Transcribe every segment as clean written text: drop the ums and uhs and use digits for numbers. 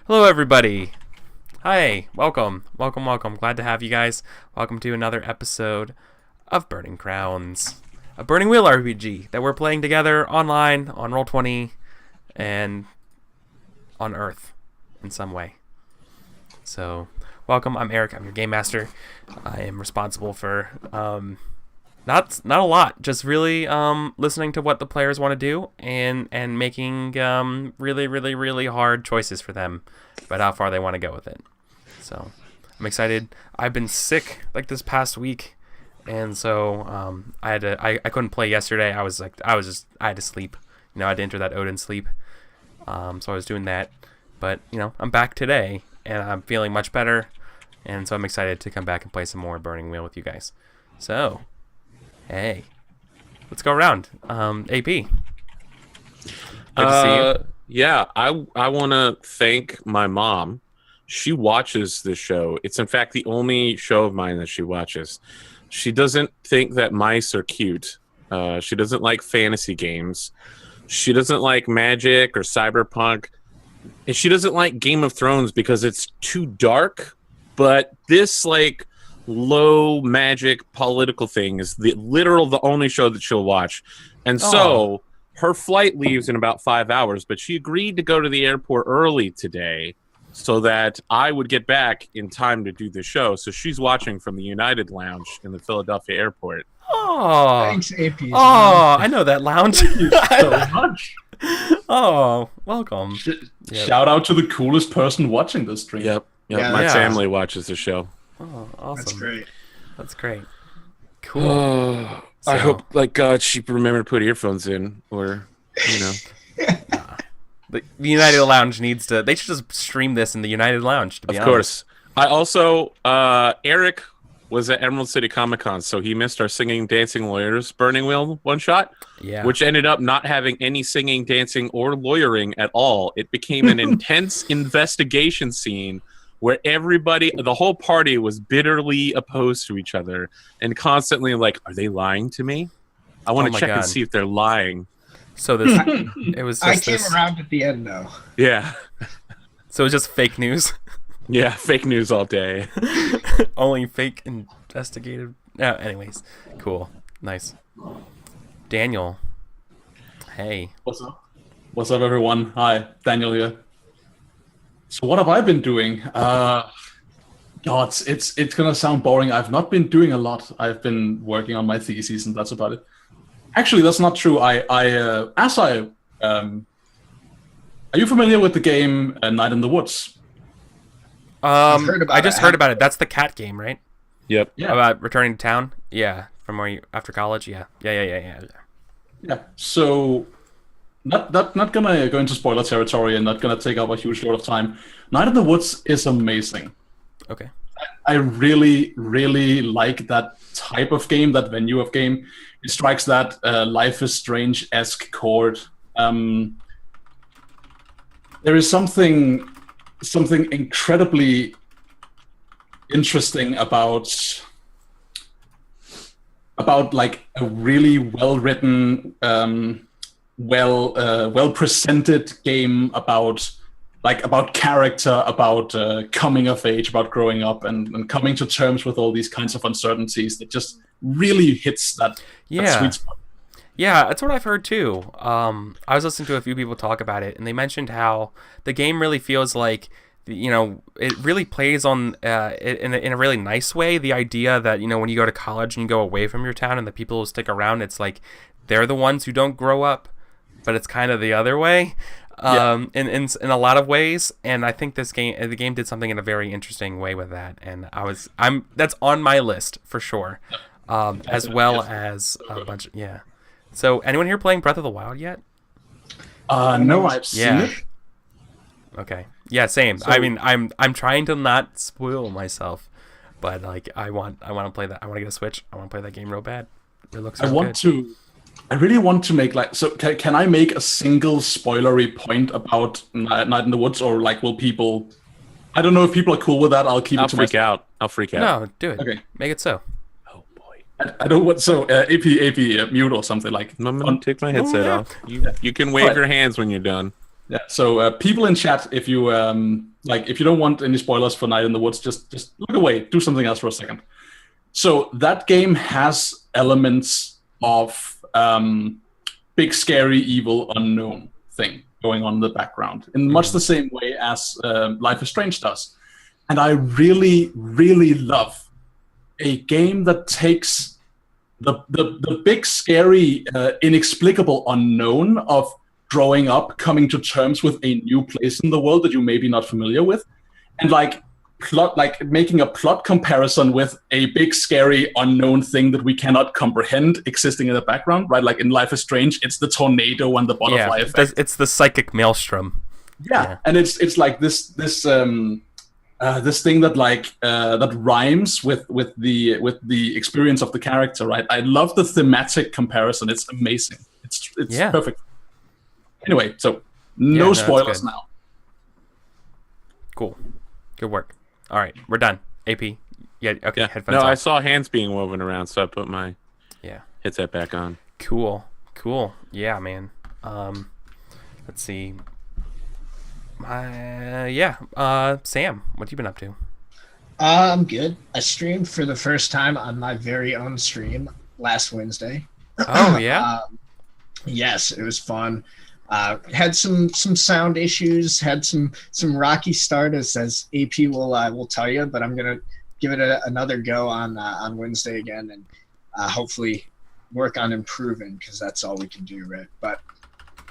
Hello, everybody. Hi, welcome. Glad to have you guys. Welcome to another episode of Burning Crowns, a Burning Wheel RPG that we're playing together online on Roll20 and on Earth in some way. So, welcome. I'm Eric. I'm your game master. I am responsible for not a lot, just really listening to what the players want to do and making really hard choices for them about how far they want to go with it. So I'm excited. I've been sick like this past week, and so I couldn't play yesterday. I had to sleep. I had to enter that Odin sleep. So I was doing that, but I'm back today and I'm feeling much better, and so I'm excited to come back and play some more Burning Wheel with you guys. So. Hey, let's go around. AP. Good to see you. Yeah, I want to thank my mom. She watches this show. It's in fact the only show of mine that she watches. She doesn't think that mice are cute. She doesn't like fantasy games. She doesn't like Magic or Cyberpunk. And she doesn't like Game of Thrones because it's too dark. But this, low magic political thing is the only show that she'll watch. And so her flight leaves in about 5 hours, but she agreed to go to the airport early today so that I would get back in time to do the show. So she's watching from the United Lounge in the Philadelphia airport. Oh, thanks, AP. Oh, I know that lounge. Thank you so much. Oh, welcome. Shout out to the coolest person watching this stream. Yep. Yeah. My Yeah. family watches the show. Oh, awesome. That's great. Cool. I hope, God, she remembered to put earphones in, or, The United Lounge needs to. They should just stream this in the United Lounge. To be Of honest. course. I also, Eric was at Emerald City Comic Con, so he missed our Singing Dancing Lawyers Burning Wheel one shot, Yeah. which ended up not having any singing, dancing, or lawyering at all. It became an intense investigation scene where the whole party was bitterly opposed to each other and constantly like, are they lying to me? I want to check and see if they're lying. So this, it was. Just I came around at the end, though. Yeah. So it was just fake news. Yeah, fake news all day. Only fake investigative. No, anyways, cool, nice. Daniel, hey. What's up? What's up, everyone? Hi, Daniel here. So what have I been doing? God, it's gonna sound boring. I've not been doing a lot. I've been working on my thesis, and that's about it. Actually, that's not true. Are you familiar with the game Night in the Woods? I just heard about it. That's the cat game, right? Yep. Yeah. About returning to town. Yeah, from where you after college. Yeah. Yeah. So, not gonna go into spoiler territory and not gonna take up a huge load of time. Night in the Woods is amazing. Okay. I really like that type of game, that venue of game. It strikes that Life is Strange-esque chord. There is something incredibly interesting about like a really well-written, well presented game about character, about coming of age, about growing up and coming to terms with all these kinds of uncertainties that just really hits that sweet spot. Yeah, that's what I've heard too. I was listening to a few people talk about it, and they mentioned how the game really feels like, it really plays on in a really nice way. The idea that when you go to college and you go away from your town, and the people who stick around, it's like they're the ones who don't grow up, but it's kind of the other way. In a lot of ways, and I think the game did something in a very interesting way with that, and that's on my list for sure, as well as a bunch. Yeah. So, anyone here playing Breath of the Wild yet? No, I've seen it. Okay. Yeah, same. So, I mean, I'm trying to not spoil myself, but I want to play that. I want to get a Switch. I want to play that game real bad. It looks. I really want to make can I make a single spoilery point about Night in the Woods, or will people? I don't know if people are cool with that. I'll keep it to myself. I'll freak out. No, do it. Okay. Make it so. Oh boy. I don't want AP mute or something like. I'm gonna take my headset off. You can wave your hands when you're done. Yeah. So people in chat, if you if you don't want any spoilers for Night in the Woods, just look away, do something else for a second. So that game has elements of big, scary, evil, unknown thing going on in the background, in much the same way as Life is Strange does. And I really, really love a game that takes the big, scary, inexplicable unknown of growing up, coming to terms with a new place in the world that you may be not familiar with, and making a plot comparison with a big, scary, unknown thing that we cannot comprehend existing in the background, right? Like in Life is Strange, it's the tornado and the butterfly effect. It's the psychic maelstrom. Yeah, and it's like this thing that that rhymes with the experience of the character, right? I love the thematic comparison. It's amazing. It's perfect. Anyway, so no spoilers now. Cool. Good work. All right, we're done. AP. Yeah, okay, headphones No, off. I saw hands being woven around, so I put my headset back on. Cool. Yeah, man. Let's see. Sam, what you been up to? I'm good. I streamed for the first time on my very own stream last Wednesday. Oh, yeah? Yes, it was fun. Had some sound issues, had some rocky start, as AP will tell you, but I'm gonna give it another go on Wednesday again, and hopefully work on improving, because that's all we can do, right? But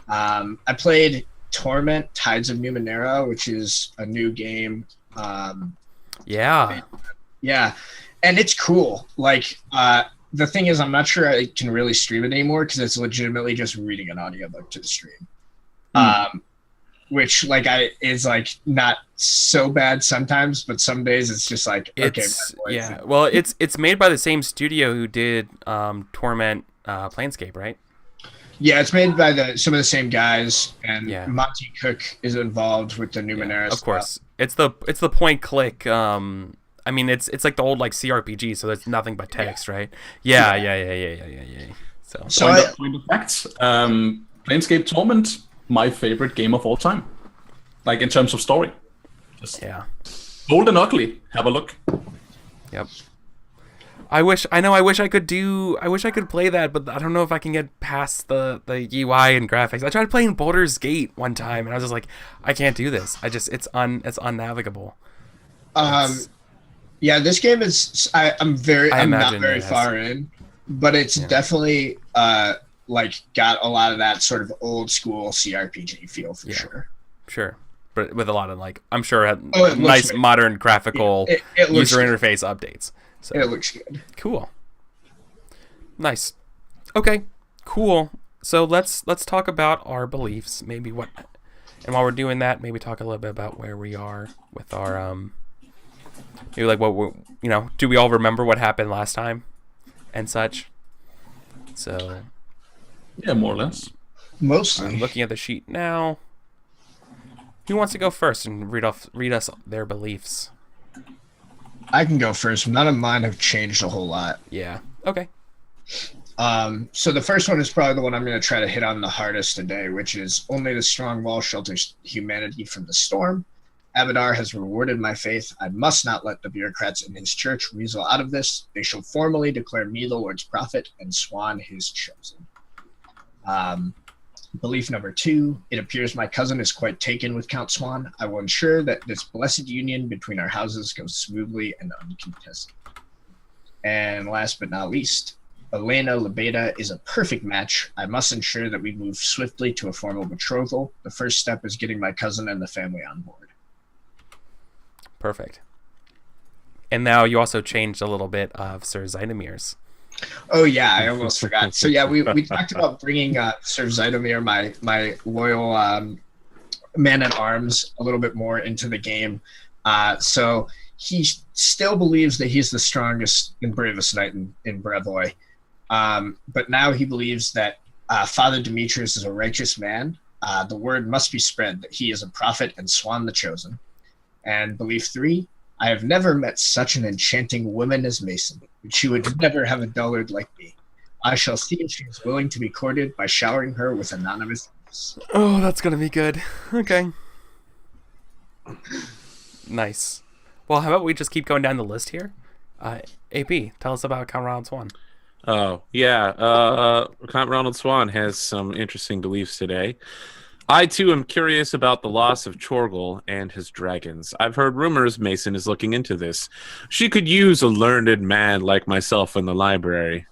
I played Torment: Tides of Numenera, which is a new game. Yeah, and it's cool. Like the thing is, I'm not sure I can really stream it anymore because it's legitimately just reading an audiobook to the stream. Which is not so bad sometimes, but some days it's just like, okay. Well, it's made by the same studio who did Torment Planescape, right? Yeah, it's made by some of the same guys, and Monty Cook is involved with the Numenera stuff. Of course, it's the point click. I mean, it's like the old CRPG, so there's nothing but text, right? Yeah. So point of facts, Planescape Torment, my favorite game of all time. Like in terms of story. Old and ugly. Have a look. Yep. I wish I could play that, but I don't know if I can get past the UI and graphics. I tried playing Baldur's Gate one time, and I was just like, I can't do this. It's unnavigable. Yeah, this game is. I'm not very far in, but it's definitely got a lot of that sort of old school CRPG feel for sure. Sure, but with a lot of I'm sure nice modern graphical user interface updates. So it looks good. Cool. Nice. Okay. Cool. So let's talk about our beliefs. And while we're doing that, maybe talk a little bit about where we are with our maybe what we do we all remember what happened last time and such. So yeah, more or less. Mostly. I'm looking at the sheet now. Who wants to go first and read us their beliefs? I can go first. None of mine have changed a whole lot. Yeah. Okay. So the first one is probably the one I'm going to try to hit on the hardest today, which is only the strong wall shelters humanity from the storm. Abadar has rewarded my faith. I must not let the bureaucrats in his church weasel out of this. They shall formally declare me the Lord's prophet and Swan his chosen. Belief number 2, it appears my cousin is quite taken with Count Swan. I will ensure that this blessed union between our houses goes smoothly and uncontested. And last but not least, Elena Lebeda is a perfect match. I must ensure that we move swiftly to a formal betrothal. The first step is getting my cousin and the family on board. Perfect. And now you also changed a little bit of Sir Zydamir's. Oh yeah, I almost forgot. So yeah, we talked about bringing Sir Zydomir, my loyal man at arms, a little bit more into the game. So he still believes that he's the strongest and bravest knight in Brevoy, but now he believes that Father Demetrius is a righteous man. The word must be spread that he is a prophet and Swan the chosen. And belief 3. I have never met such an enchanting woman as Mason. She would never have a dullard like me. I shall see if she is willing to be courted by showering her with anonymous Oh, that's gonna be good. Okay. Nice. Well, how about we just keep going down the list here? AP, tell us about Count Ronald Swan. Oh, yeah. Count Ronald Swan has some interesting beliefs today. I, too, am curious about the loss of Chorgel and his dragons. I've heard rumors Mason is looking into this. She could use a learned man like myself in the library.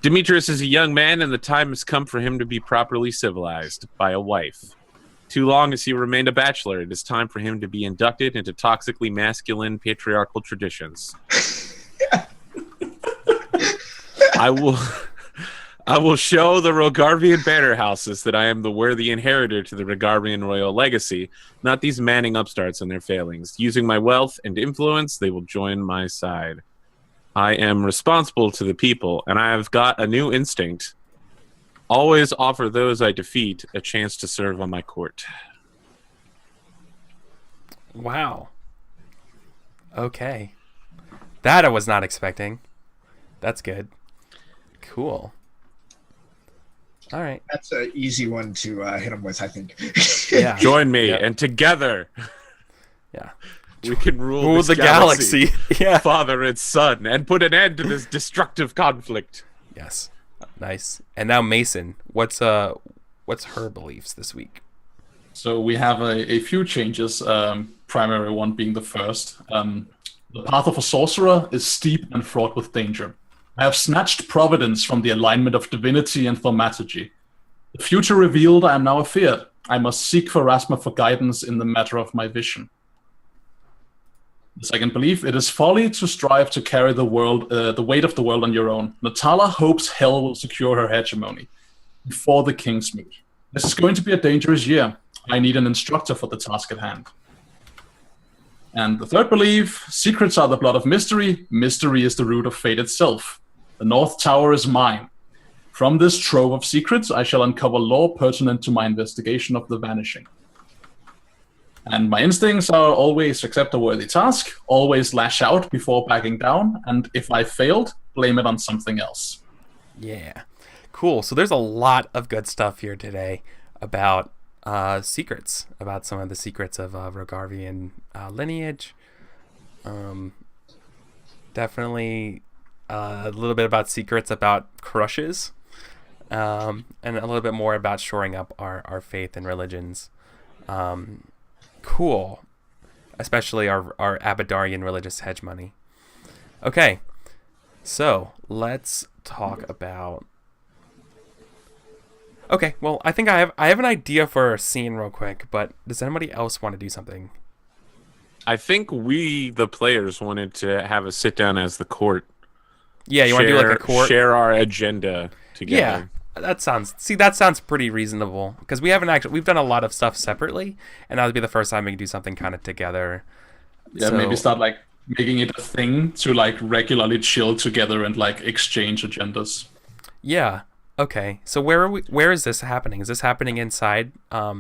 Demetrius is a young man, and the time has come for him to be properly civilized by a wife. Too long as he remained a bachelor, it is time for him to be inducted into toxically masculine patriarchal traditions. I will show the Rogarvian banner houses that I am the worthy inheritor to the Rogarvian royal legacy, not these manning upstarts and their failings. Using my wealth and influence, they will join my side. I am responsible to the people, and I have got a new instinct. Always offer those I defeat a chance to serve on my court. Wow. Okay. That I was not expecting. That's good. Cool. All right. That's an easy one to hit him with, I think. Yeah. Join me, Yep. and together Yeah. we can rule the this galaxy. Yeah. Father and son, and put an end to this destructive conflict. Yes. Nice. And now Mason, what's her beliefs this week? So we have a few changes, primary one being the first. The path of a sorcerer is steep and fraught with danger. I have snatched providence from the alignment of divinity and thaumaturgy. The future revealed, I am now afeared. I must seek Pharasma for guidance in the matter of my vision. The second belief, it is folly to strive to carry the weight of the world on your own. Natala hopes hell will secure her hegemony before the king's moot. This is going to be a dangerous year. I need an instructor for the task at hand. And the third belief, secrets are the blood of mystery. Mystery is the root of fate itself. The North Tower is mine. From this trove of secrets, I shall uncover lore pertinent to my investigation of the vanishing. And my instincts are always accept a worthy task, always lash out before backing down, and if I failed, blame it on something else. Yeah. Cool. So there's a lot of good stuff here today about secrets, about some of the secrets of Rogarvian lineage. Definitely a little bit about secrets about crushes, and a little bit more about shoring up our faith and religions. Cool. Especially our Abadarian religious hegemony. Okay. So let's talk about... Okay, well, I think I have an idea for a scene real quick, but does anybody else want to do something? I think we, the players, wanted to have a sit down as the court. Yeah, you want to do like a court? Share our agenda together. Yeah, that sounds pretty reasonable, because we've done a lot of stuff separately, and that would be the first time we can do something kind of together. Yeah, So- maybe start like making it a thing to like regularly chill together and like exchange agendas. Yeah. Okay. So where is this happening? Is this happening inside All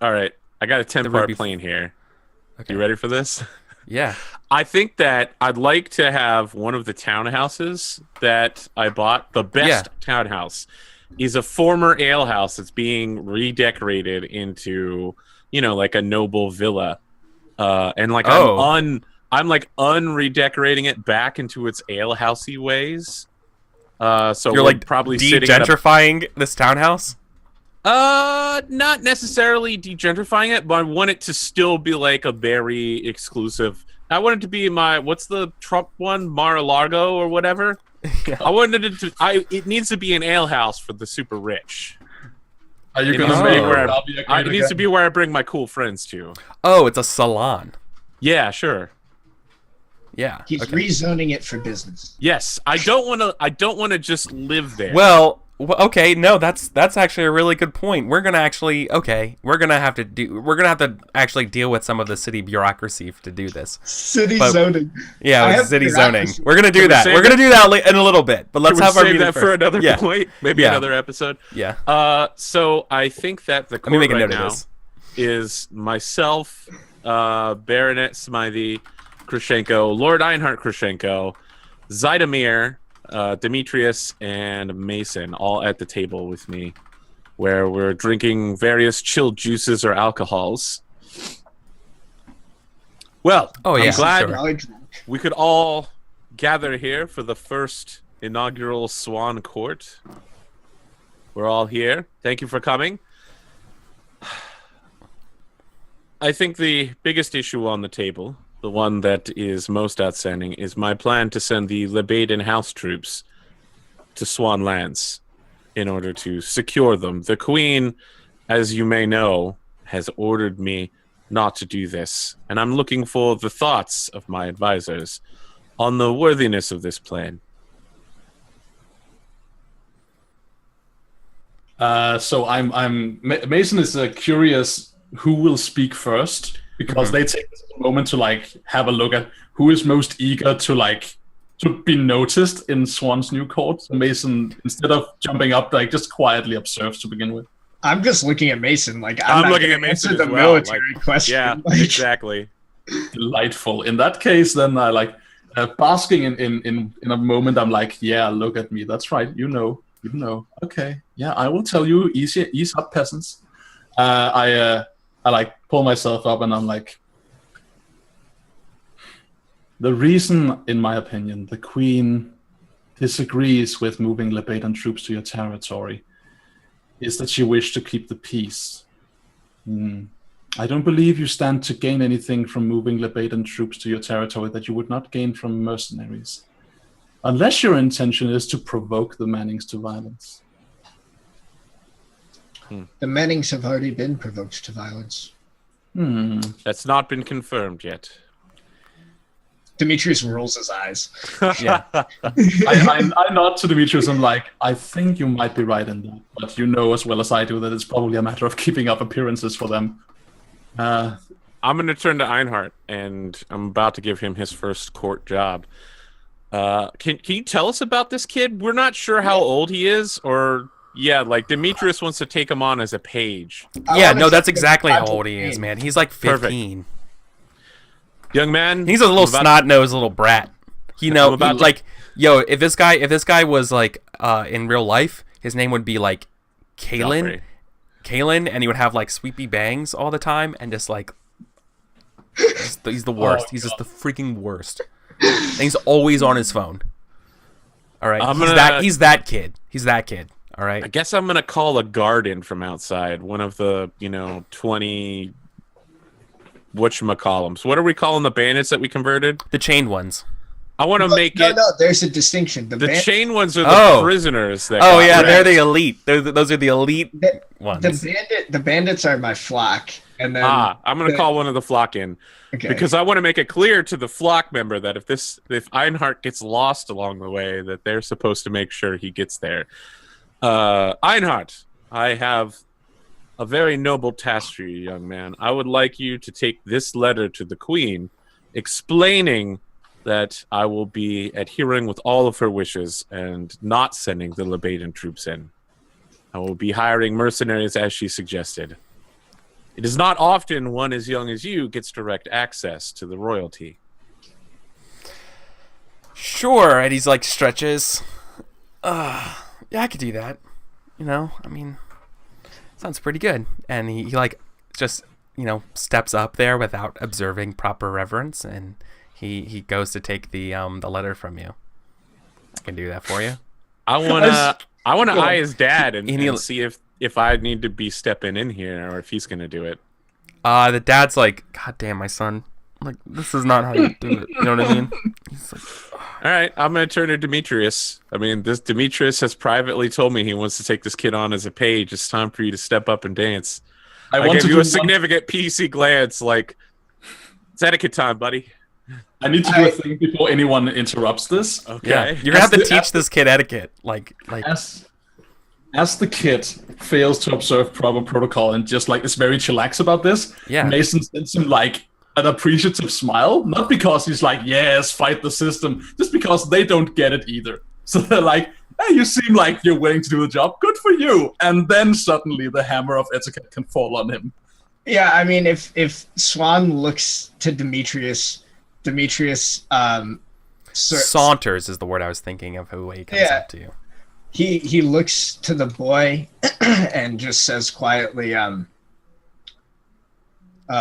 right, I got a 10-part Ruby- plan here. Okay. You ready for this? Yeah. I think that I'd like to have one of the townhouses that I bought. The best townhouse is a former alehouse that's being redecorated into, like a noble villa. And like I'm like unredecorating it back into its alehousey ways. So You're we're like probably sitting at de-gentrifying this townhouse? not necessarily de-gentrifying it, but I want it to still be like a very exclusive. I want it to be what's the Trump one, Mar-a-Lago or whatever. Yeah. I wanted it to. it needs to be an alehouse for the super rich. Are you It gonna needs to make be where it it needs to be where I bring my cool friends to. Oh, it's a salon. Yeah, sure. Yeah. He's okay. rezoning it for business. Yes, I don't want to just live there. Well, okay, no, that's actually a really good point. We're gonna have to actually deal with some of the city bureaucracy to do this. City But- zoning. Yeah, I with have city zoning. bureaucracy. We're gonna do Can we that. save We're gonna it? do that in a little bit. But let's Can we have our save meeting that first. for another Yeah. point, maybe Yeah. another episode. Yeah. So I think that the Let me court make a right note now of this. is myself, Baronet Smythe Krushenko, Lord Einhart Krushenko, Zydomir, Demetrius, and Mason all at the table with me. where we're drinking various chilled juices or alcohols. Well, I'm glad we could all gather here for the first inaugural Swan Court. We're all here. Thank you for coming. I think the biggest issue on the table, the one that is most outstanding, is my plan to send the Leveton house troops to Swan lands in order to secure them. The Queen, as you may know, has ordered me not to do this, and I'm looking for the thoughts of my advisors on the worthiness of this plan. So Mason is curious who will speak first, because they take this moment to like have a look at who is most eager to be noticed in Swan's new court. So Mason, instead of jumping up, like just quietly observes to begin with. I'm just looking at Mason. Like I'm looking at Mason the as well. military question. Yeah, like, exactly. Delightful. In that case, then I like basking in a moment. I'm like, yeah, look at me. That's right. You know. Okay. Yeah, I will tell you. Ease up, peasants. I like pull myself up and I'm like, the reason, in my opinion, the Queen disagrees with moving Leveton troops to your territory is that she wished to keep the peace. I don't believe you stand to gain anything from moving Leveton troops to your territory that you would not gain from mercenaries. Unless your intention is to provoke the Mannings to violence. the Mannings have already been provoked to violence. That's not been confirmed yet. Demetrius rolls his eyes. Yeah. I nod to Demetrius and like, I think you might be right in that, but you know as well as I do that it's probably a matter of keeping up appearances for them. I'm going to turn to Einhart, and I'm about to give him his first court job. Can you tell us about this kid? We're not sure how old he is, or like Demetrius wants to take him on as a page. Yeah, no, that's exactly how old he is, man. He's like 15. Perfect. Young man, He's a little snot-nosed little brat. You know, if this guy was like in real life, his name would be like Kalen, and he would have like sweepy bangs all the time, and just like he's the worst. He's just the freaking worst. And he's always on his phone. All right, he's that kid. He's that kid. All right. I guess I'm gonna call a guard in from outside. One of the 20. Whatchamacallums. What are we calling the bandits that we converted? The chained ones. I want to make it. No, there's a distinction. The chained ones are the prisoners. That they're the elite. Those are the elite ones. The bandits are my flock, and then I'm going to call one of the flock in because I want to make it clear to the flock member that if Einhart gets lost along the way, that they're supposed to make sure he gets there. Einhart, I have a very noble task for you, young man. I would like you to take this letter to the Queen, explaining that I will be adhering with all of her wishes and not sending the Leveton troops in. I will be hiring mercenaries as she suggested. It is not often one as young as you gets direct access to the royalty. Sure, and he's like stretches. Yeah, I could do that. Sounds pretty good. And he like just, steps up there without observing proper reverence, and he goes to take the letter from you. I can do that for you. I wanna eye his dad and see if I need to be stepping in here or if he's gonna do it. The dad's like, God damn, my son. Like, this is not how you do it. You know what I mean? He's like, all right, I'm going to turn to Demetrius. This Demetrius has privately told me he wants to take this kid on as a page. It's time for you to step up and dance. I give you a significant PC glance, like, it's etiquette time, buddy. I need to do a thing before anyone interrupts this. Okay. Yeah, you're going to have to teach this kid etiquette. As the kid fails to observe proper protocol and just, is very chillax about this, Mason sends him, an appreciative smile, not because he's like, yes, fight the system, just because they don't get it either. So they're like, hey, you seem like you're willing to do the job, good for you. And then suddenly the hammer of etiquette can fall on him. Yeah, if Swan looks to Demetrius saunters is the word I was thinking of, who he comes up to you. he looks to the boy and just says quietly, oh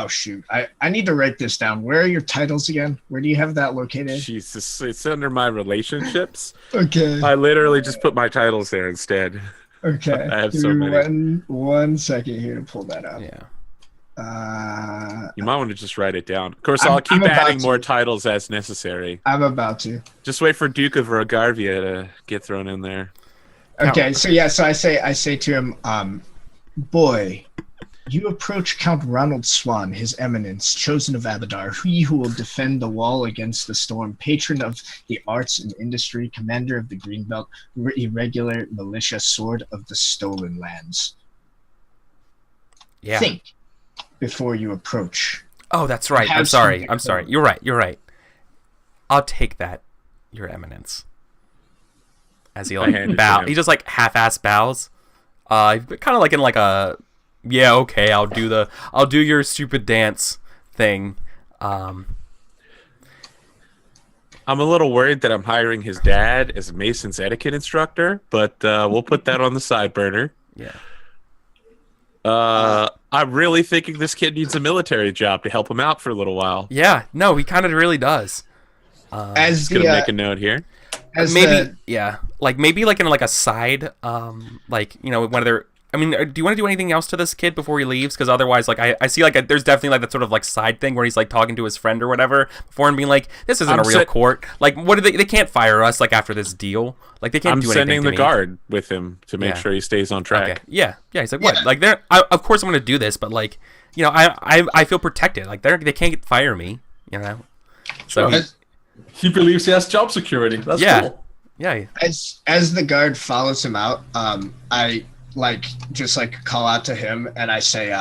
shoot, I need to write this down. Where are your titles again? Where do you have that located? Jesus, it's under my relationships. Okay. I literally just put my titles there instead. Okay. I have so many. One second here to pull that up. Yeah. You might want to just write it down. Of course, I'll keep adding more titles as necessary. I'm about to. Just wait for Duke of Vergarvia to get thrown in there. Okay, so I say to him, boy, you approach Count Ronald Swan, His Eminence, chosen of Abadar, he who will defend the wall against the storm, patron of the arts and industry, commander of the Greenbelt, irregular militia, sword of the stolen lands. Yeah. Think before you approach. Oh, that's right. I'm sorry. You're right. I'll take that, Your Eminence. As he like bow, he just like half-ass bows. Kind of like in like a, yeah, okay, I'll do your stupid dance thing. I'm a little worried that I'm hiring his dad as a Mason's etiquette instructor, but we'll put that on the side burner. Yeah. I'm really thinking this kid needs a military job to help him out for a little while. Yeah, no, he kind of really does. Just gonna make a note here. Maybe like in like a side, like, you know, one of their. I mean, do you want to do anything else to this kid before he leaves? Because otherwise, like, I see like there's definitely like that sort of like side thing where he's like talking to his friend or whatever before and being like, this isn't a real court. Like, what do they can't fire us like after this deal? Like they can't do anything. I'm sending the guard with him to make sure he stays on track. Okay. Yeah. He's like, what? Yeah. Like, of course I'm going to do this, but like, you know, I feel protected. Like they can't fire me. You know. So he believes he has job security. That's cool. Yeah. As the guard follows him out, I just call out to him and I say,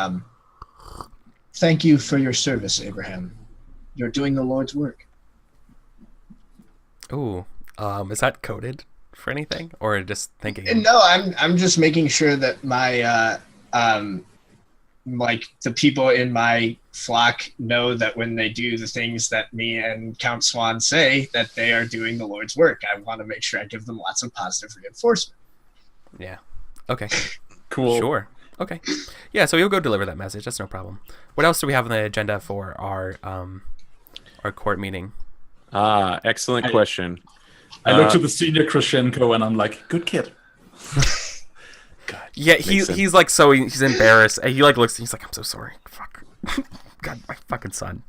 thank you for your service, Abraham. You're doing the Lord's work. Ooh, is that coded for anything or just thinking? No, I'm just making sure that my the people in my flock know that when they do the things that me and Count Swan say, that they are doing the Lord's work. I want to make sure I give them lots of positive reinforcement. Yeah. Okay. Cool. Sure. Okay. Yeah, so you'll go deliver that message. That's no problem. What else do we have on the agenda for our court meeting? Excellent question. I look to the senior Krashenko and I'm like, good kid. God, yeah, he's like he's embarrassed. He like looks. He's like, I'm so sorry. Fuck. God, my fucking son.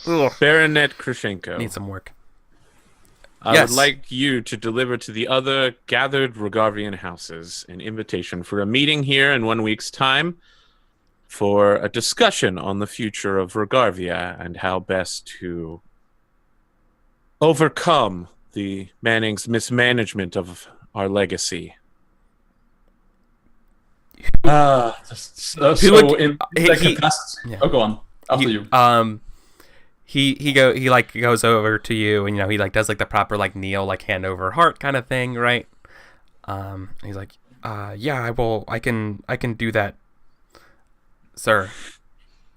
Baronet Krashenko needs some work. I would like you to deliver to the other gathered Rogarvian houses an invitation for a meeting here in 1 week's time for a discussion on the future of Rogarvia and how best to overcome the Manning's mismanagement of our legacy. Go on. After you. He goes over to you and, you know, he like does like the proper like kneel, like hand over heart kind of thing, right? He's like, yeah, I can do that, sir.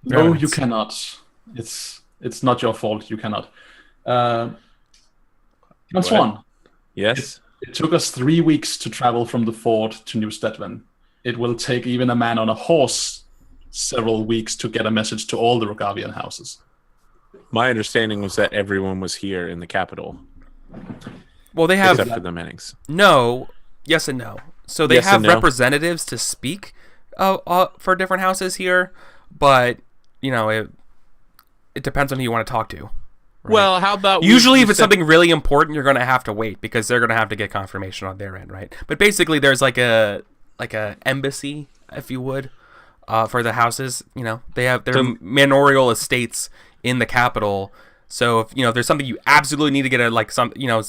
No, you cannot. It's not your fault. You cannot. Swan. Yes. It took us 3 weeks to travel from the fort to New Stetven. It will take even a man on a horse several weeks to get a message to all the Rogavian houses. My understanding was that everyone was here in the capital. Well, they have... Except for the Mannings. No. Yes and no. So they have representatives to speak for different houses here, but, you know, it depends on who you want to talk to. Right? Well, how about... Usually if it's something really important, you're going to have to wait because they're going to have to get confirmation on their end, right? But basically there's like a embassy, if you would, for the houses. You know, they have their manorial estates in the capital. So if, you know, there's something you absolutely need to get a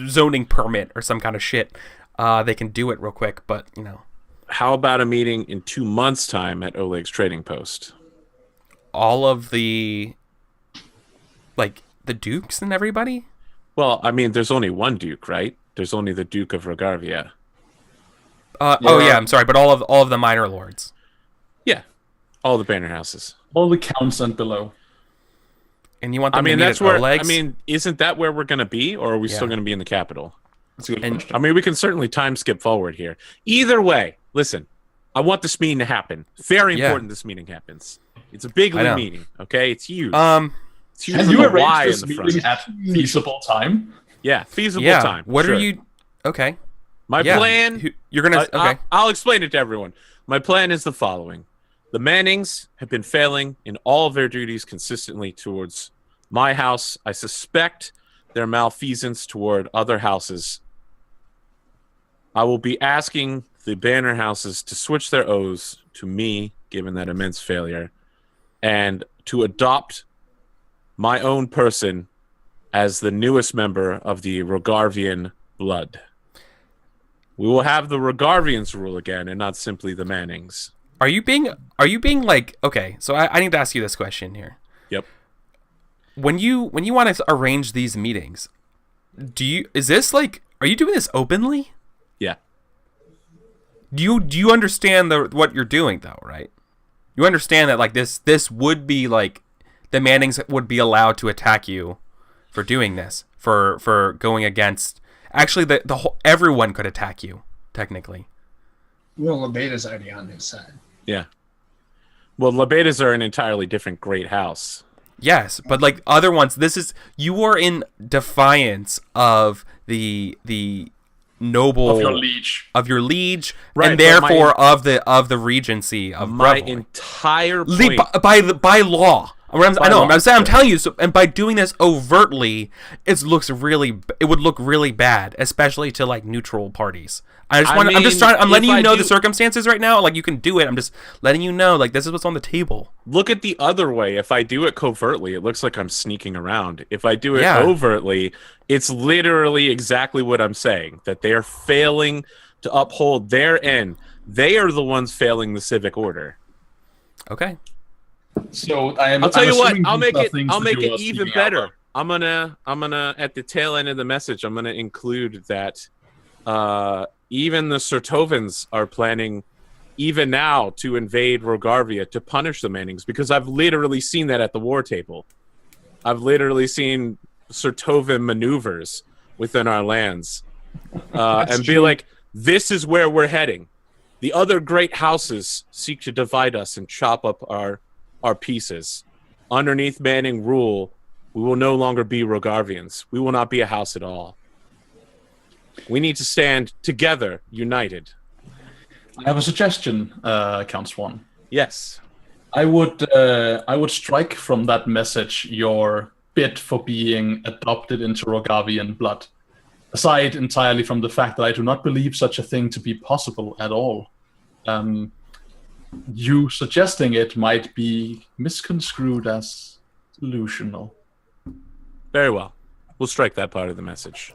zoning permit or some kind of shit, they can do it real quick. But, you know, how about a meeting in 2 months' time at Oleg's trading post? All of the dukes and everybody? Well, I mean, there's only one duke, right? There's only the Duke of Rogarvia. Oh yeah, I'm sorry, but all of the minor lords. Yeah, all the banner houses, all the counts and below. And you want them to meet at Oleg's? I mean, isn't that where we're going to be, or are we still going to be in the capital? That's a good And- question. I mean, we can certainly time skip forward here. Either way, listen, I want this meeting to happen. Very Yeah. important this meeting happens. It's a big I know. meeting, okay? It's huge. It's huge Can with you a Y arrange in this the meeting front. at feasible time? Yeah, feasible yeah. time. What sure. are you? Okay. My Yeah. plan... You're gonna. Okay. I'll explain it to everyone. My plan is the following. The Mannings have been failing in all of their duties consistently towards my house. I suspect their malfeasance toward other houses. I will be asking the banner houses to switch their oaths to me, given that immense failure, and to adopt my own person as the newest member of the Rogarvian blood. We will have the Rogarvians rule again, and not simply the Mannings. Are you being like, okay, so I need to ask you this question here. Yep. When you want to arrange these meetings, are you doing this openly? Yeah. Do you understand what you're doing though, right? You understand that like this would be like the Mannings would be allowed to attack you for doing this, for going against actually the whole everyone could attack you, technically. Well, Leveton's already on his side. Yeah. Well, Lebetas are an entirely different great house. Yes, but like other ones, you are in defiance of the noble Of your liege. Right, and but therefore of the regency of My Breville. entire point. By law. By law. I'm telling you. So, and by doing this overtly, it would look really bad, especially to like neutral parties. I'm letting you know the circumstances right now. Like you can do it. I'm just letting you know. Like this is what's on the table. Look at the other way. If I do it covertly, it looks like I'm sneaking around. If I do it Yeah. overtly, it's literally exactly what I'm saying. That they are failing to uphold their end. They are the ones failing the civic order. Okay. So I'll tell you what. I'll make it even better. I'm gonna at the tail end of the message, I'm gonna include that even the Sertovans are planning even now to invade Rogarvia to punish the Mannings, because I've literally seen that at the war table. I've literally seen Sertovan maneuvers within our lands and be like, this is where we're heading. The other great houses seek to divide us and chop up our pieces. Underneath Manning rule, we will no longer be Rogarvians. We will not be a house at all. We need to stand together, united. I have a suggestion, Count Swan. Yes. I would strike from that message your bid for being adopted into Rogavian blood, aside entirely from the fact that I do not believe such a thing to be possible at all. You suggesting it might be misconstrued as delusional. Very well. We'll strike that part of the message.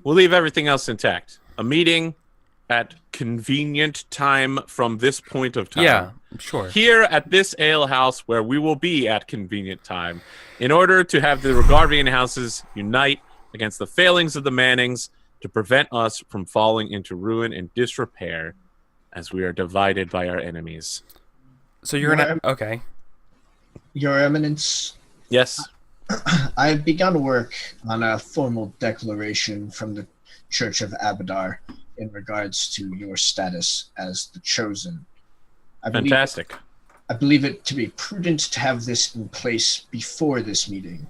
We'll leave everything else intact. A meeting at convenient time from this point of time. Yeah, sure. Here at this ale house where we will be at convenient time in order to have the Rogarvian houses unite against the failings of the Mannings to prevent us from falling into ruin and disrepair as we are divided by our enemies. So you're gonna... Okay. Your Eminence, Yes. I have begun work on a formal declaration from the Church of Abadar in regards to your status as the Chosen. Fantastic. I believe it to be prudent to have this in place before this meeting.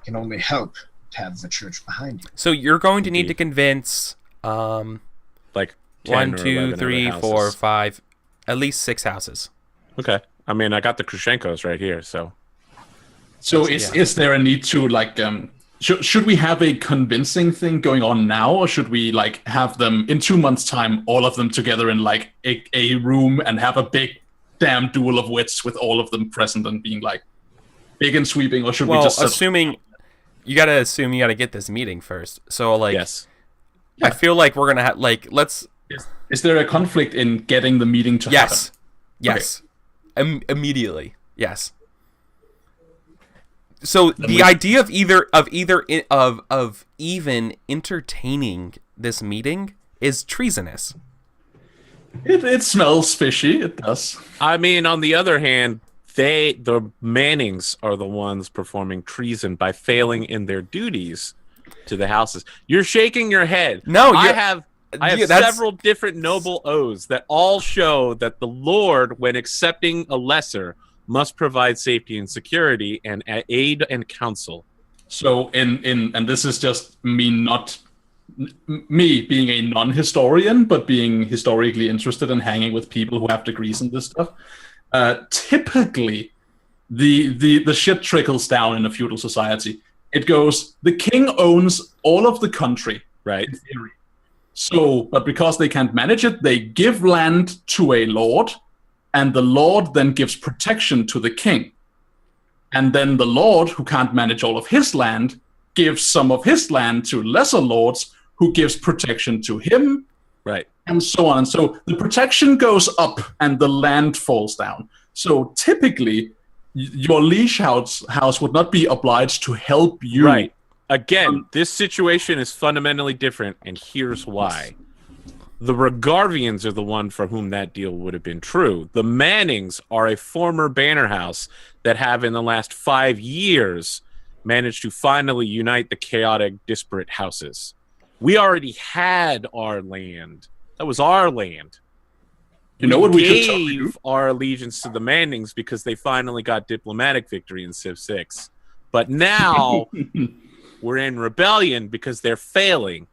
It can only help to have the church behind you. So you're going to need to convince Like 1, 10 or 2, 11 3, other 4, houses. 5, at least 6 houses. Okay. I mean, I got the Krushenkos right here, so... So is there a need to like should we have a convincing thing going on now, or should we like have them in 2 months' time, all of them together in like a room and have a big damn duel of wits with all of them present and being like big and sweeping, or should we just assuming you gotta get this meeting first. So like Yes. I feel like we're gonna have like Is there a conflict in getting the meeting to happen? Yes. Immediately. Yes. So the idea of even entertaining this meeting is treasonous. It smells fishy. It does. I mean, on the other hand, the Mannings are the ones performing treason by failing in their duties. to the houses. You're shaking your head. No, I have that's- several different noble oaths that all show that the Lord, when accepting a lesser, must provide safety and security and aid and counsel. So and this is just me being a non-historian, but being historically interested and hanging with people who have degrees in this stuff. Typically, the shit trickles down in a feudal society. It goes, the king owns all of the country, right? In theory. So, but because they can't manage it, they give land to a lord, and the lord then gives protection to the king. And then the lord, who can't manage all of his land, gives some of his land to lesser lords, who gives protection to him, right, and so on. And so the protection goes up, and the land falls down. So typically, your liege house would not be obliged to help you. Right. Again, this situation is fundamentally different, and here's why. The Regarvians are the one for whom that deal would have been true. The Mannings are a former banner house that have, in the last 5 years, managed to finally unite the chaotic, disparate houses. We already had our land. That was our land. You know what we gave should totally do? Our allegiance to the Mannings because they finally got diplomatic victory in Civ 6. But now we're in rebellion because they're failing.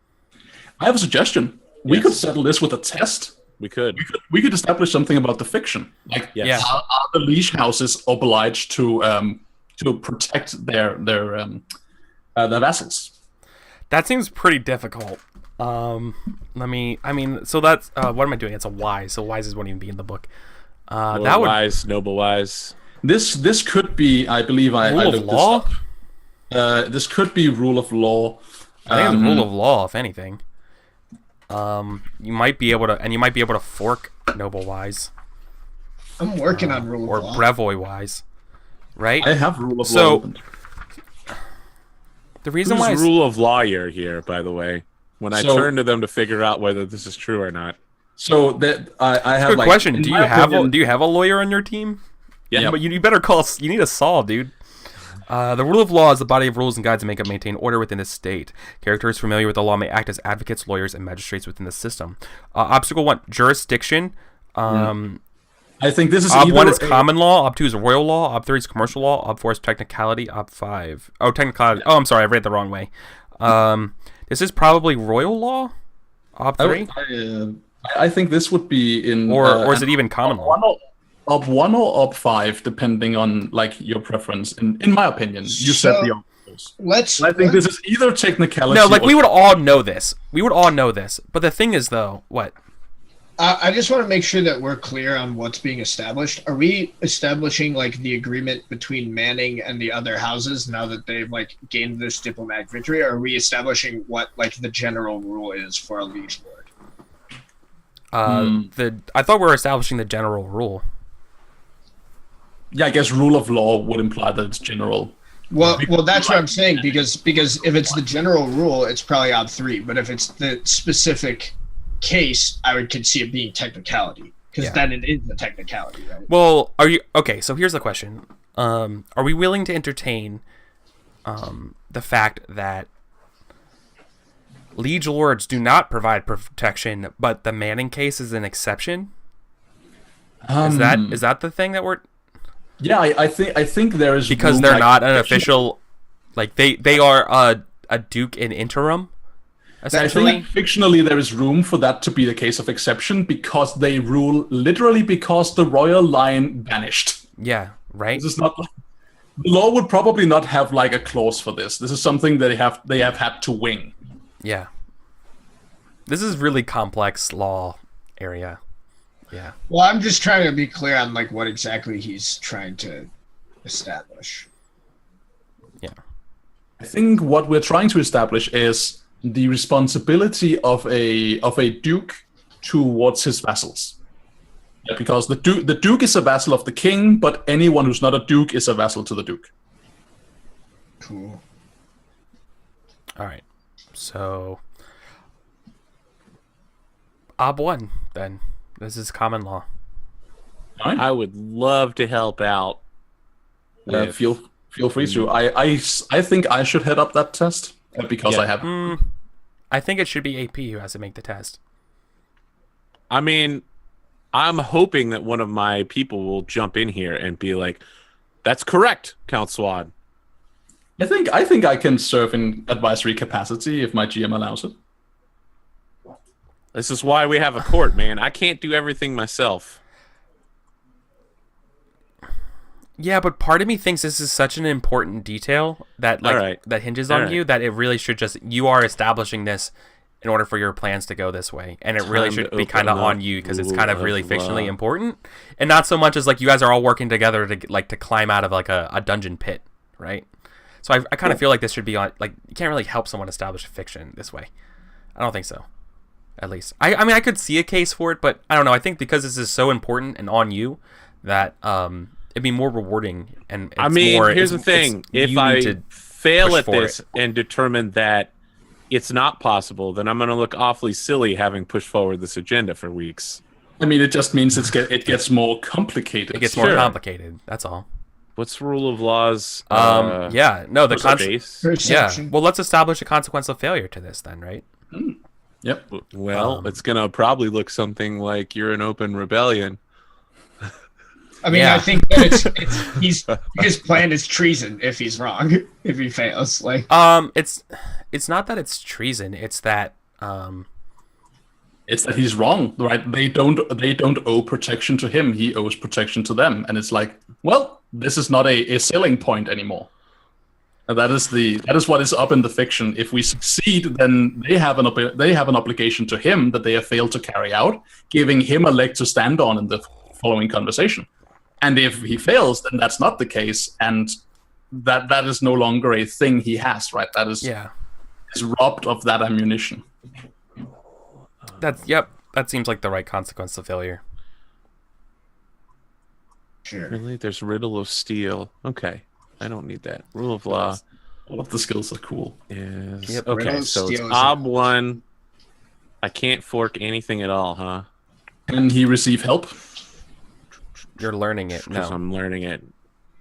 I have a suggestion. We could settle this with a test. We could establish something about the fiction. Like, are the liege houses obliged to protect their vassals? That seems pretty difficult. So that's what am I doing? It's a wise. So wises won't even be in the book. Noble wise. This could be, I believe, rule I of looked law. This up. This could be rule of law. I think it's rule of law, if anything. You might be able to fork noble wise. I'm working on rule or of law. Or brevoy wise, right? I have rule of law. So the reason why rule of lawyer here, by the way, when I turn to them to figure out whether this is true or not. So that I have good question. Do you have a lawyer on your team? Yeah, but you better call. You need a Saul, dude. The rule of law is the body of rules and guides that make up maintain order within a state. Characters familiar with the law may act as advocates, lawyers, and magistrates within the system. Obstacle 1, jurisdiction. I think this is Ob 1 is common law. Ob 2 is royal law. Ob 3 is commercial law. Ob 4 is technicality. Ob 5. Oh, technicality. Oh, I'm sorry. I read it the wrong way. This is probably royal law. Ob 3. I think this would be in. Or is it even common law? Ob 1 or Ob 5, depending on like your preference. In my opinion, you said the obstacles. I think this is either technicality. No, like we would all know this. But the thing is, though, what? I just want to make sure that we're clear on what's being established. Are we establishing like the agreement between Manning and the other houses now that they've like gained this diplomatic victory? Or are we establishing what like the general rule is for a liege lord? I thought we were establishing the general rule. Yeah, I guess rule of law would imply that it's general. Well, that's what I'm saying because if it's the general rule, it's probably Ob 3. But if it's the specific case, I could see it being technicality because then it is a technicality, right? Well, are you okay? So here's the question: are we willing to entertain the fact that liege lords do not provide protection, but the Manning case is an exception? Is that the thing that we're? Yeah, I think there is because they're not an official, like they are a duke in interim. Essentially, I think fictionally there is room for that to be the case of exception because they rule literally because the royal line vanished. Yeah, right. This is not. The law would probably not have like a clause for this. This is something that they have had to wing. Yeah. This is really complex law area. Yeah. Well, I'm just trying to be clear on like what exactly he's trying to establish. Yeah. I think what we're trying to establish is the responsibility of a duke towards his vassals. Yeah, because the duke is a vassal of the king, but anyone who's not a duke is a vassal to the duke. Cool. All right. So Ob 1 then. This is common law. Right. I would love to help out. Feel free to. I think I should head up that test. because Yeah. I have. I think it should be AP who has to make the test. I mean, I'm hoping that one of my people will jump in here and be like, "That's correct, Count Swan." I think I can serve in advisory capacity if my GM allows it. This is why we have a court, man. I can't do everything myself. Yeah, but part of me thinks this is such an important detail that that hinges on you that it really should just you are establishing this in order for your plans to go this way, and it really should be kind of on you because it's kind of really fictionally important, and not so much as like you guys are all working together to climb out of like a dungeon pit, right? So I kind of feel like this should be on like you can't really help someone establish a fiction this way. I don't think so. At least I mean I could see a case for it, but I don't know. I think because this is so important and on you that it'd be more rewarding. And it's I mean, more, here's the thing: if I fail at this it. and determine that it's not possible, then I'm going to look awfully silly having pushed forward this agenda for weeks. I mean, it just means it gets more complicated. It gets more complicated. That's all. What's the rule of laws? Yeah, no, the Yeah. Well, let's establish a consequence of failure to this then, right? Yep. Well, it's going to probably look something like you're an open rebellion. I mean, I think that his plan is treason if he's wrong, if he fails. Like, it's not that it's treason. It's that he's wrong, right? They don't owe protection to him. He owes protection to them, and it's like, well, this is not a selling point anymore. And that is what is up in the fiction. If we succeed, then they have an obligation to him that they have failed to carry out, giving him a leg to stand on in the following conversation. And if he fails, then that's not the case, and that is no longer a thing he has, right? That is robbed of that ammunition. That seems like the right consequence of failure. sure. Really? There's riddle of steel. Okay. I don't need that. Rule of law. All of the skills are cool. Is Yep, okay, riddle of so it's steel is ob 1. I can't fork anything at all, huh? Can he receive help? You're learning it. Because No. I'm learning it.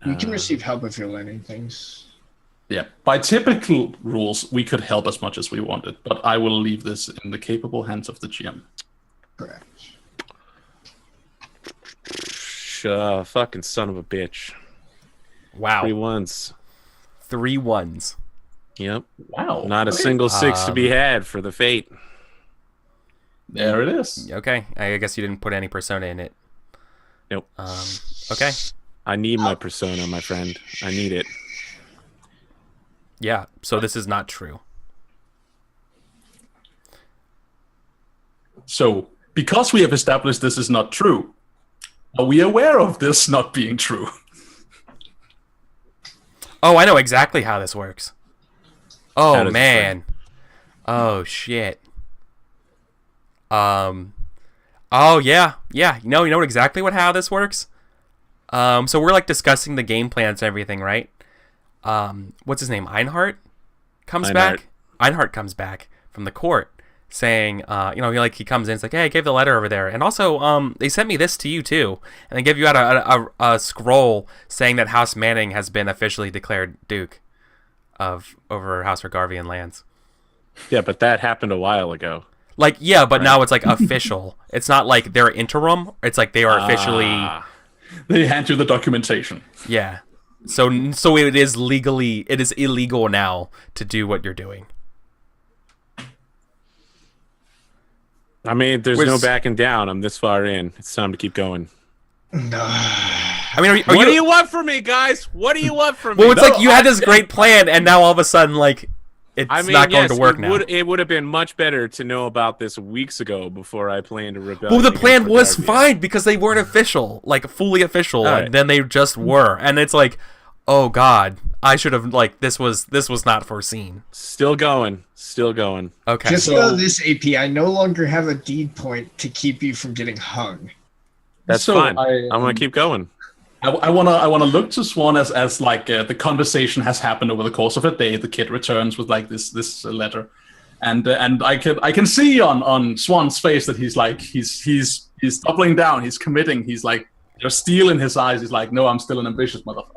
You can receive help if you're learning things. Yeah. By typical rules, we could help as much as we wanted, but I will leave this in the capable hands of the GM. Correct. Fucking son of a bitch. Wow. 3 1s. 3 1s. Yep. Wow. Not a single 6 to be had for the fate. There it is. Okay. I guess you didn't put any persona in it. Nope. Okay. I need my persona, my friend. I need it. Yeah. So this is not true. So, because we have established this is not true, are we aware of this not being true? Oh, I know exactly how this works. How Oh does it man. Oh shit. Oh yeah. Yeah. You know exactly how this works? So we're like discussing the game plans and everything, right? What's his name? Einhart comes back. Einhart comes back from the court saying, he comes in, it's like, hey, I gave the letter over there. And also, they sent me this to you too. And they give you out a scroll saying that House Manning has been officially declared Duke over House Regarvian lands. Yeah, but that happened a while ago. Like, yeah, but now it's like official. It's not like they're interim. It's like they are officially. They hand you the documentation. Yeah. So it is illegal now to do what you're doing. I mean, there's no backing down. I'm this far in. It's time to keep going. No. I mean, What do you want from me, guys? What do you want from me? Well, it's like you had this great plan, and now all of a sudden, like, it's not going to work now. It would have been much better to know about this weeks ago before I planned to rebel. Well, the plan was fine because they weren't official, like fully official, Right. and then they just were, and it's like, oh god, I should have this was not foreseen. Still going. Okay. Just know this, AP. I no longer have a deed point to keep you from getting hung. That's fine. I'm gonna keep going. I wanna look to Swan as like the conversation has happened over the course of a day. The kid returns with like this letter, and I can see on Swan's face that he's like he's doubling down. He's committing. He's like, there's steel in his eyes. He's like, no, I'm still an ambitious motherfucker.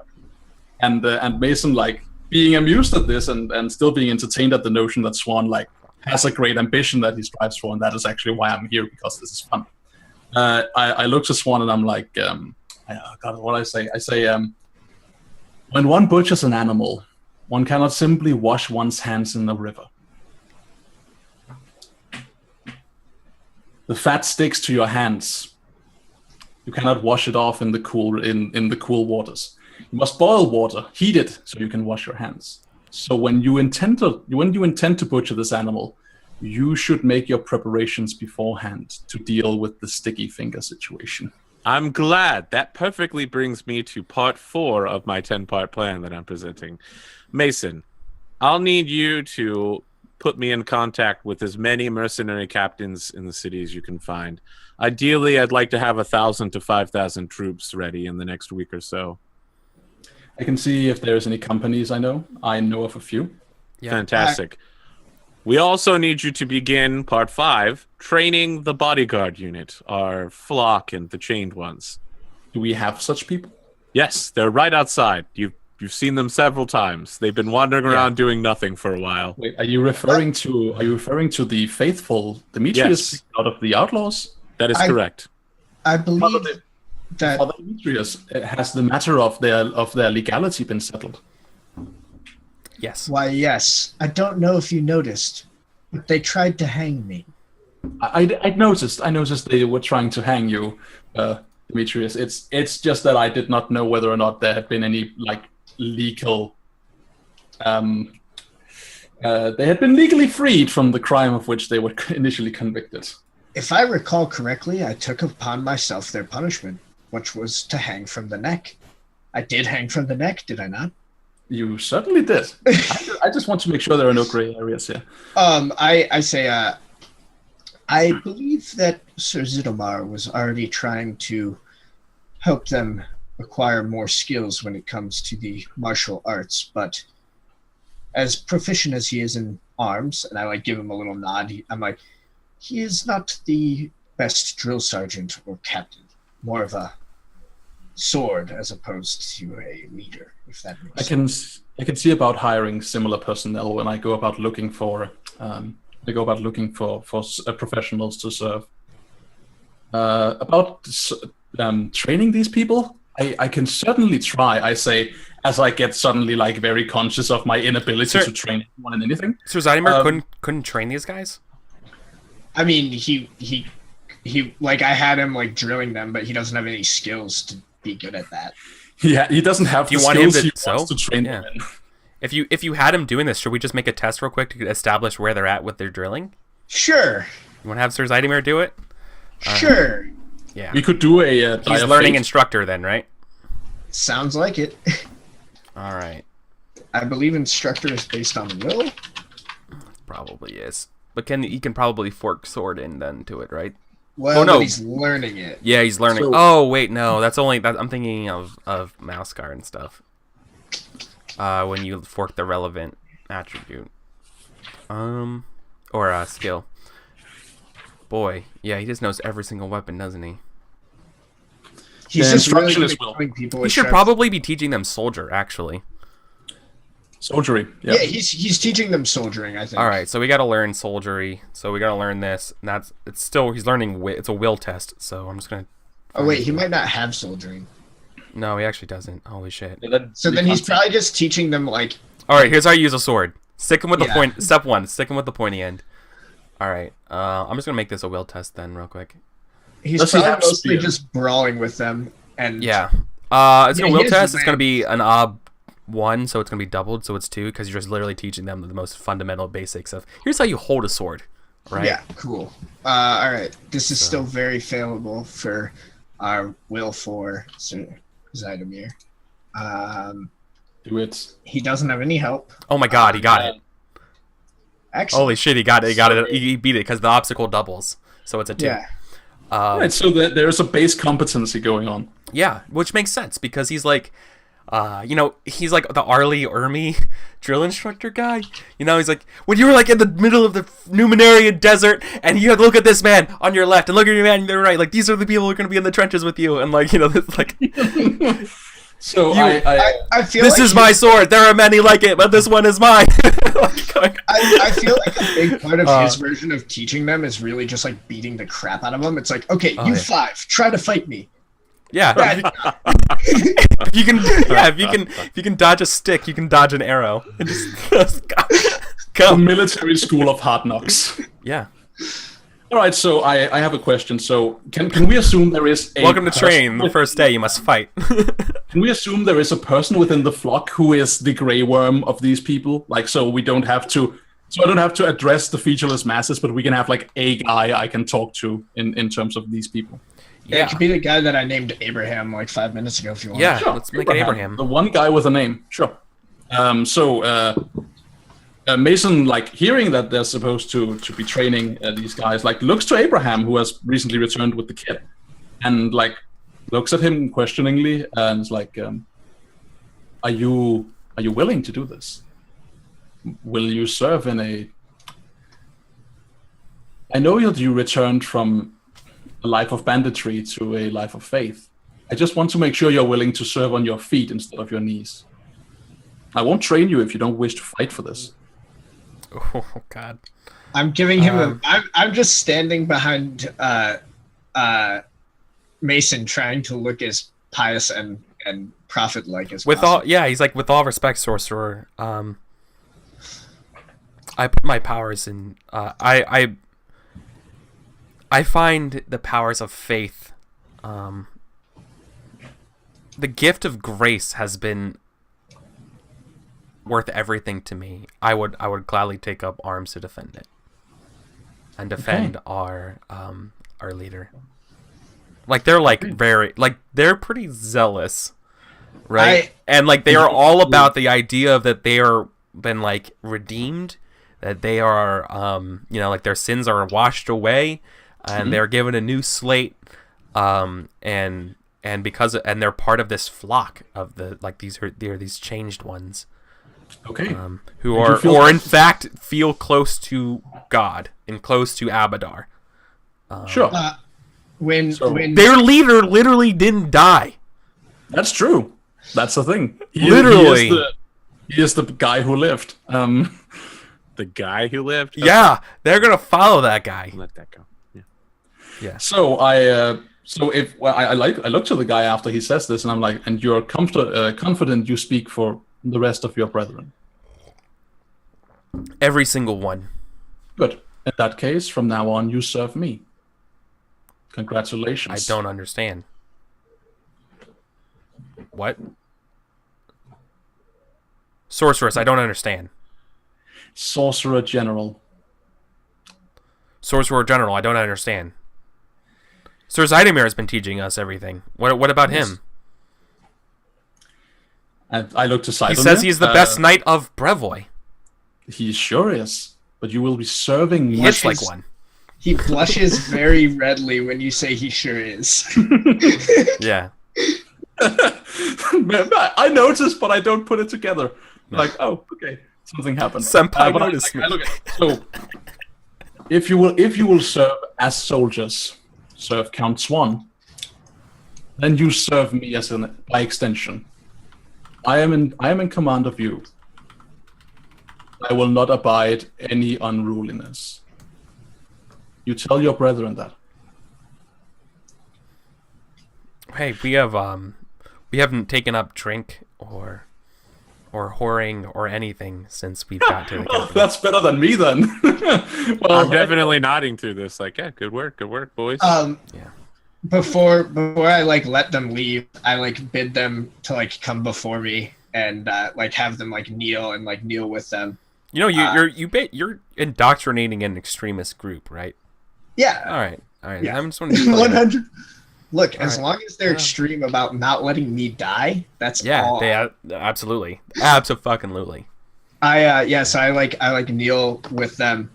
And Mason like being amused at this and still being entertained at the notion that Swan like has a great ambition that he strives for, and that is actually why I'm here, because this is fun. I look to Swan and I'm like, God, what I say? I say, when one butchers an animal, one cannot simply wash one's hands in the river. The fat sticks to your hands. You cannot wash it off in the cool waters. You must boil water, heat it, so you can wash your hands. So when you intend to butcher this animal, you should make your preparations beforehand to deal with the sticky finger situation. I'm glad. That perfectly brings me to part 4 of my 10-part plan that I'm presenting. Mason, I'll need you to put me in contact with as many mercenary captains in the city as you can find. Ideally, I'd like to have 1,000 to 5,000 troops ready in the next week or so. I can see if there's any companies I know. I know of a few. Yeah. Fantastic. We also need you to begin part 5, training the bodyguard unit, our flock and the chained ones. Do we have such people? Yes, they're right outside. You've seen them several times. They've been wandering around doing nothing for a while. Wait, are you referring to the faithful Demetrius Yes. out of the outlaws? That is correct. I believe that Father Demetrius, has the matter of their legality been settled? Yes. why, yes. I don't know if you noticed, but they tried to hang me. I noticed they were trying to hang you, Demetrius. It's just that I did not know whether or not there had been any like legal. They had been legally freed from the crime of which they were initially convicted. If I recall correctly, I took upon myself their punishment, which was to hang from the neck. I did hang from the neck, did I not? You certainly did. I just want to make sure there are no gray areas here. I say, I believe that Sir Zidomar was already trying to help them acquire more skills when it comes to the martial arts, but as proficient as he is in arms, and I like give him a little nod, I'm like, he is not the best drill sergeant or captain, more of a sword as opposed to a leader, if that makes sense. I can see about hiring similar personnel when I go about looking for professionals to serve. About training these people, I can certainly try. I say as I get suddenly like very conscious of my inability to train anyone in anything. So Zidimir couldn't train these guys? I mean, he like I had him like drilling them, but he doesn't have any skills to be good at that. Yeah, he doesn't have the skills he wants to train them in. If you had him doing this, should we just make a test real quick to establish where they're at with their drilling? Sure. You want to have Sir Zidimir do it? Sure. Yeah. We could do a He's learning instructor then, right? Sounds like it. All right. I believe instructor is based on will. Probably is. But he can probably fork sword in then to it, right? Well, no. but he's learning it. Yeah, he's learning. So- wait, no. That's only I'm thinking of Mousecar and stuff. When you fork the relevant attribute. Or skill. Boy, yeah, he just knows every single weapon, doesn't he? He's The just really instruction good is at will. killing people He with should sharp- probably be teaching them soldier, actually. Soldiery. Yeah, he's teaching them soldiering, I think. All right, so we got to learn soldiery. So we got to learn this. And he's learning. It's a will test. So I'm just gonna. Oh wait, he might not have soldiering. No, he actually doesn't. Holy shit. So then he's probably just teaching them like. All right, here's how you use a sword. Stick him with the Yeah. point. Step 1. Stick him with the pointy end. All right. I'm just gonna make this a will test then, real quick. He's Does he probably have mostly spear? just brawling with them, and Yeah. It's a Yeah, will he is test. the It's gonna man. be an 1, so it's gonna be doubled, so it's 2, because you're just literally teaching them the most fundamental basics of. Here's how you hold a sword. Right. yeah, cool. All right, this is still very favorable for our will for Sir Zidimir. Do it. He doesn't have any help. Oh my God, he got it. Excellent. Holy shit, he got it. He got it. He beat it because the obstacle doubles, so it's a 2. Yeah. Right, so there's a base competency going on. Yeah, which makes sense because he's like, he's like the Arlie Ermy drill instructor guy. He's like, when you were like in the middle of the Numenarian desert and you had to look at this man on your left and look at your man on your right, like these are the people who are going to be in the trenches with you, and like, this, like, So I feel This like is my sword. There are many like it, but this one is mine. I feel like a big part of his version of teaching them is really just like beating the crap out of them. It's like, okay, you 5, try to fight me. Yeah. If you can dodge a stick, you can dodge an arrow. And just go. The military school of hard knocks. Yeah. All right, so I have a question. So can we assume there is a Welcome to train. The first day you must fight. Can we assume there is a person within the flock who is the grey worm of these people? Like, so I don't have to address the featureless masses, but we can have like a guy I can talk to in terms of these people. Yeah, it could be the guy that I named Abraham like 5 minutes ago if you want. Yeah, Sure, let's make it Abraham. The one guy with a name. Sure. Mason, like, hearing that they're supposed to be training these guys, like, looks to Abraham, who has recently returned with the kid, and like looks at him questioningly and is like, are you willing to do this? Will you serve in a... I know that you returned from a life of banditry to a life of faith. I just want to make sure you're willing to serve on your feet instead of your knees. I won't train you if you don't wish to fight for this. Oh God! I'm giving him I'm just standing behind Mason, trying to look as pious and prophet-like as possible. He's like, with all respect, sorcerer. I put my powers in. I find the powers of faith. The gift of grace has been worth everything to me. I would gladly take up arms to defend it and defend our leader. Like, they're like they're pretty zealous, right? And like they are all about the idea of that they are been like redeemed, that they are like their sins are washed away, and they're given a new slate, and they're part of this flock of these changed ones. Okay. Who in fact feel close to God and close to Abadar. Sure. When their leader literally didn't die. That's true. That's the thing. He is the guy who lived. The guy who lived? Okay. Yeah, they're gonna follow that guy. Let that go. Yeah. So I look to the guy after he says this, and I'm like, and you're confident you speak for the rest of your brethren? Every single one. Good. In that case, from now on, you serve me. Congratulations. I don't understand. What? Sorceress, I don't understand. Sorcerer General. Sorcerer General, I don't understand. Sir Zydomir has been teaching us everything. What about him? And I look to Zydomir. He says he's the best knight of Brevoy. He sure is. But you will be serving me. Looks like one. He blushes very redly when you say he sure is. Yeah. I noticed, but I don't put it together. No. Like, oh, okay, something happened. Senpai noticed me. So, if you will serve as soldiers, serve Count Swan, then you serve me by extension. I am in command of you. I will not abide any unruliness. You tell your brethren that. Hey, we haven't taken up drink or whoring or anything since we've got to the well, that's better than me then. Well, I'm definitely nodding through this. Like, yeah, good work, boys. Yeah. Before I let them leave, I bid them to come before me and have them kneel with them. You're indoctrinating an extremist group, right? Yeah. All right. Yeah. I'm just wondering. 100. Look, as right. long as they're extreme about not letting me die, that's all. Yeah, absolutely, absolutely. So I kneel with them,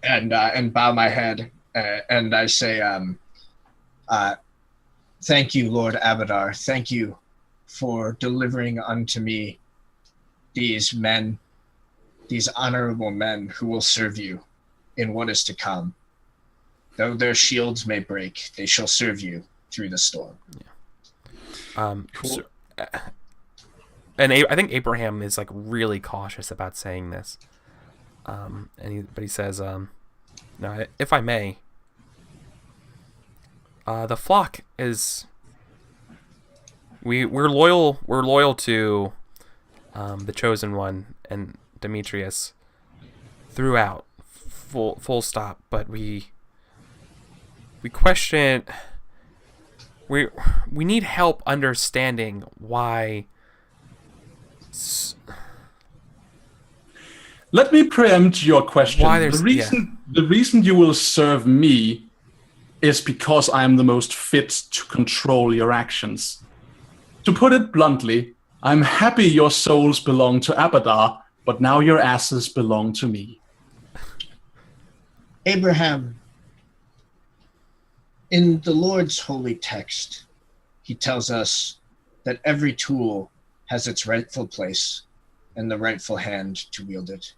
and bow my head, and I say, "Thank you, Lord Abadar. Thank you for delivering unto me these men, these honorable men who will serve you in what is to come. Though their shields may break, they shall serve you through the storm." Yeah. Cool. and I think Abraham is like really cautious about saying this. But he says, "No, if I may, the flock is we're loyal. We're loyal to the Chosen One and Demetrius throughout, full stop. But we question. We need help understanding why." Let me preempt your question. Why The reason you will serve me is because I am the most fit to control your actions. To put it bluntly, I'm happy your souls belong to Abadar, but now your asses belong to me. Abraham, in the Lord's holy text, he tells us that every tool has its rightful place and the rightful hand to wield it.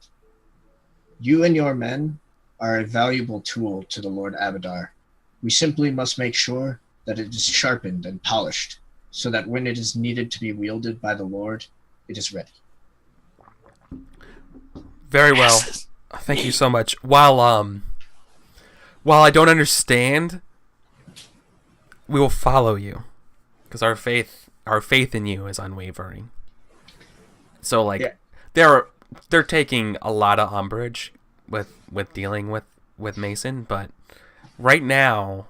You and your men are a valuable tool to the Lord Abadar. We simply must make sure that it is sharpened and polished, so that when it is needed to be wielded by the Lord, it is ready. Very well. Thank you so much. While I don't understand, we will follow you, because our faith in you is unwavering. So like, they're taking a lot of umbrage with dealing with Mason, but right now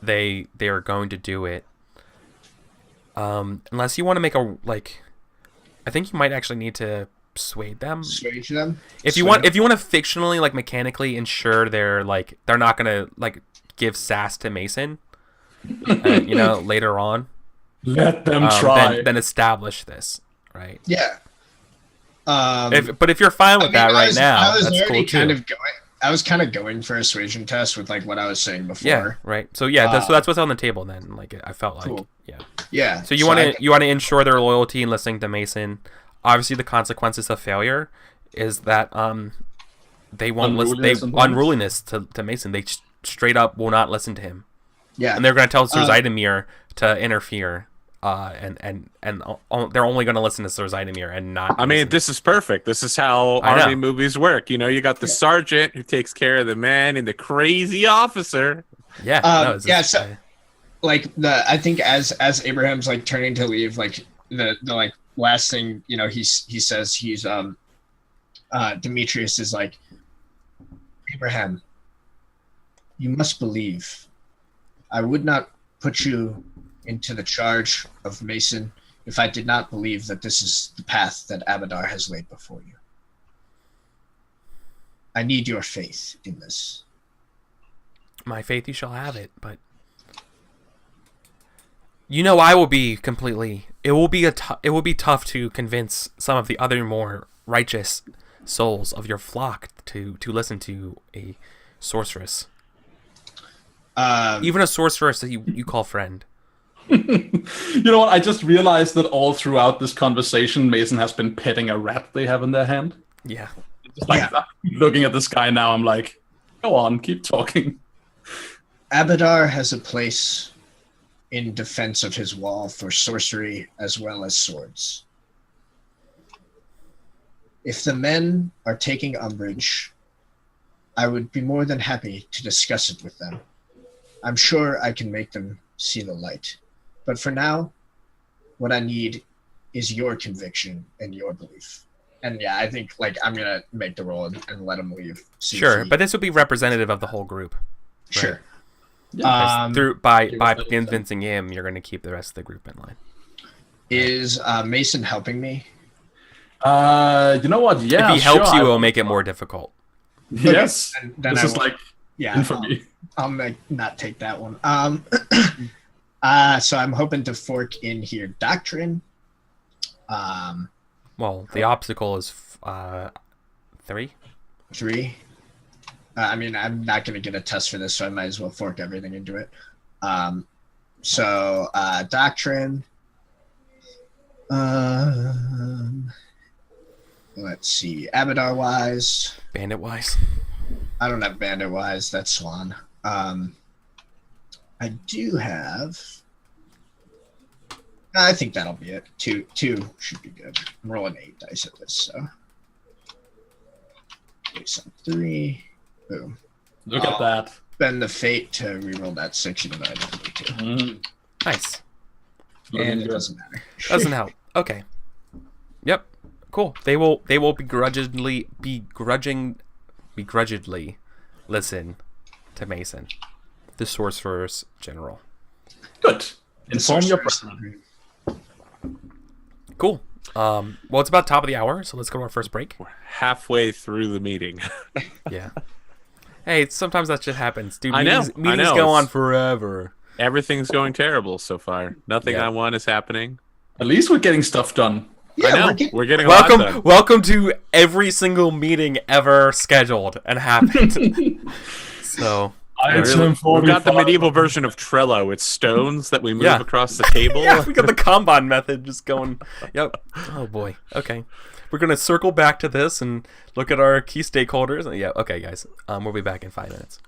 they are going to do it. Unless you want to make I think you might actually need to persuade them. Swage them. If you want to fictionally, like, mechanically ensure they're not gonna like give sass to Mason, later on. Let them try. Then establish this, right? Yeah. If you're fine with that right now, I was that's already cool too. I was kind of going for a suasion test with like what I was saying before. Yeah, right. So yeah, that's what's on the table then. Like, I felt like, cool. yeah. Yeah. So you want to ensure their loyalty and listening to Mason. Obviously, the consequences of failure is that they won't listen. Unruliness to Mason. They straight up will not listen to him. Yeah. And they're going to tell Sir Zidamir to interfere. And they're only going to listen to Sir Zidamir and not. I mean, this is perfect. This is how army movies work. You got the sergeant who takes care of the men and the crazy officer. Yeah. I think as Abraham's like turning to leave, like the like last thing he says, he's Demetrius is like, Abraham, you must believe. I would not put you into the charge of Mason if I did not believe that this is the path that Abadar has laid before you. I need your faith in this. My faith you shall have it, but I will be completely. It will be tough to convince some of the other more righteous souls of your flock to listen to a sorceress. Even a sorceress that you call friend. You know what? I just realized that all throughout this conversation, Mason has been petting a rat they have in their hand. Yeah. Looking at this guy now, I'm like, go on, keep talking. Abadar has a place in defense of his wall for sorcery as well as swords. If the men are taking umbrage, I would be more than happy to discuss it with them. I'm sure I can make them see the light. But for now, what I need is your conviction and your belief. And yeah, I think I'm gonna make the roll and let him leave. Sure, but this would be representative of the whole group. Right? Sure. By convincing him, you're gonna keep the rest of the group in line. Is Mason helping me? You know what? Yeah, if he helps you, it'll make it more difficult. Yes. Then this is infamy. I'll not take that one. So I'm hoping to fork in here doctrine. Well, the obstacle is 3. 3. I'm not going to get a test for this, so I might as well fork everything into it. So doctrine. Let's see. Abadar wise. Bandit wise. I don't have bandit wise. That's Swan. I do have I think that'll be it. Two should be good. I'm rolling 8 dice at this, so. Base on 3. Boom. Look at that. Spend the fate to reroll that 6 even though I don't need to. Nice. And it doesn't matter. Doesn't help. Okay. Yep. Cool. They will begrudgingly listen to Mason, the sorcerer's general. Good. Inform your president. Cool. Well, it's about top of the hour, so let's go to our first break. We're halfway through the meeting. Yeah. Hey, sometimes that shit happens, dude. I know. Meetings go on forever. Everything's going terrible so far. Nothing I want is happening. At least we're getting stuff done. Yeah, I know. We're getting a lot done. Welcome to every single meeting ever scheduled and happened. So We've got the medieval version of Trello. It's stones that we move across the table. yeah, we got the Kanban method just going. Yep. Oh boy. Okay. We're gonna circle back to this and look at our key stakeholders. Yeah. Okay, guys. We'll be back in 5 minutes.